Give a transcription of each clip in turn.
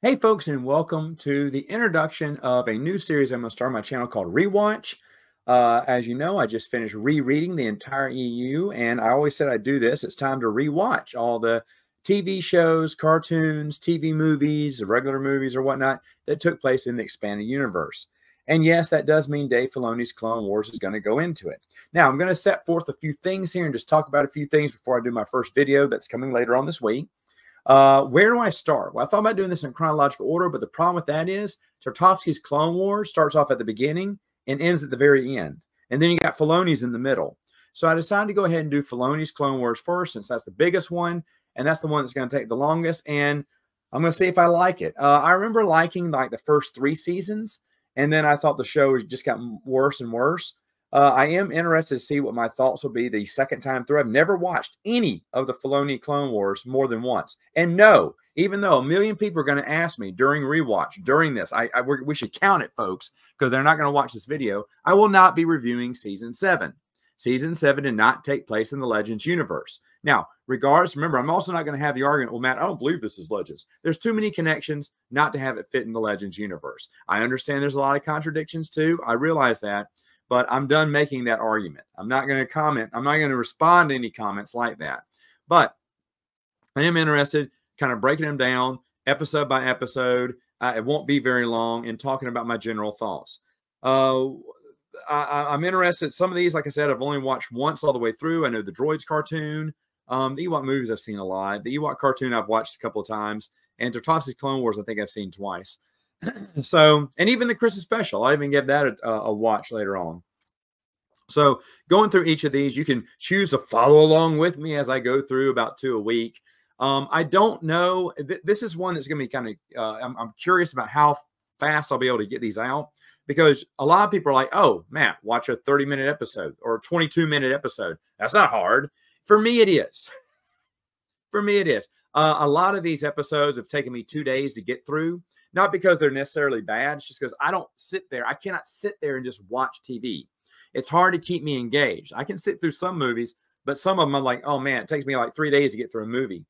Hey folks, and welcome to the introduction of a new series I'm going to start on my channel called Rewatch. As you know, I just finished rereading the entire EU, and I always said I'd do this. It's time to rewatch all the TV shows, cartoons, TV movies, regular movies or whatnot that took place in the expanded universe. And yes, that does mean Dave Filoni's Clone Wars is going to go into it. Now, I'm going to set forth a few things here and just talk about a few things before I do my first video that's coming later on this week. Where do I start? Well, I thought about doing this in chronological order, but the problem with that is Tartakovsky's Clone Wars starts off at the beginning and ends at the very end. And then you got Filoni's in the middle. So I decided to go ahead and do Filoni's Clone Wars first, since that's the biggest one, and that's the one that's going to take the longest. And I'm going to see if I like it. I remember liking like the first 3 seasons, and then I thought the show just got worse and worse. I am interested to see what my thoughts will be the second time through. I've never watched any of the Filoni Clone Wars more than once. And no, even though a million people are going to ask me during rewatch, during this, we should count it, folks, because they're not going to watch this video. I will not be reviewing Season 7. Season 7 did not take place in the Legends universe. Now, regardless, remember, I'm also not going to have the argument, well, Matt, I don't believe this is Legends. There's too many connections not to have it fit in the Legends universe. I understand there's a lot of contradictions too. I realize that. But I'm done making that argument. I'm not going to comment. I'm not going to respond to any comments like that. But I am interested kind of breaking them down episode by episode. It won't be very long in talking about my general thoughts. I'm interested. Some of these, like I said, I've only watched once all the way through. I know the Droids cartoon. The Ewok movies I've seen a lot. The Ewok cartoon I've watched a couple of times. And Tartakovsky's Clone Wars I think I've seen twice. So, and even the Christmas special, I even give that a watch later on. So going through each of these, you can choose to follow along with me as I go through about 2 a week. I don't know. This is one that's going to be kind of, I'm curious about how fast I'll be able to get these out, because a lot of people are like, oh, Matt, watch a 30-minute episode or a 22-minute episode. That's not hard. For me, it is. For me, it is. A lot of these episodes have taken me 2 days to get through. Not because they're necessarily bad. It's just because I don't sit there. I cannot sit there and just watch TV. It's hard to keep me engaged. I can sit through some movies, but some of them I'm like, oh man, it takes me like 3 days to get through a movie.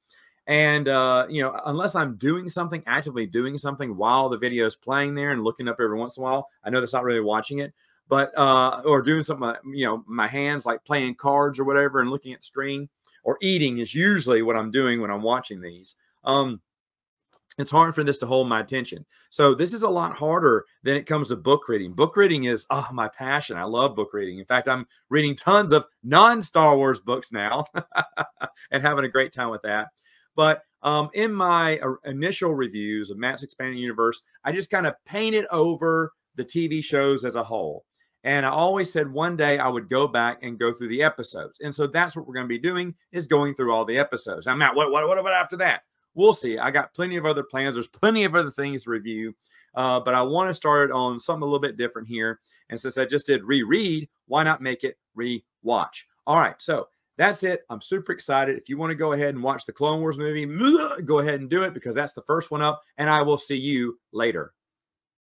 And, you know, unless I'm doing something, actively doing something while the video is playing there and looking up every once in a while, I know that's not really watching it, but, or doing something, you know, my hands like playing cards or whatever and looking at the screen, or eating is usually what I'm doing when I'm watching these. It's hard for this to hold my attention. So this is a lot harder than it comes to book reading. Book reading is my passion. I love book reading. In fact, I'm reading tons of non-Star Wars books now and having a great time with that. But in my initial reviews of Matt's Expanding Universe, I just kind of painted over the TV shows as a whole. And I always said one day I would go back and go through the episodes. And so that's what we're going to be doing, is going through all the episodes. Now, Matt, what about after that? We'll see. I got plenty of other plans. There's plenty of other things to review. But I want to start on something a little bit different here. And since I just did reread, why not make it rewatch? All right. So that's it. I'm super excited. If you want to go ahead and watch the Clone Wars movie, go ahead and do it, because that's the first one up. And I will see you later.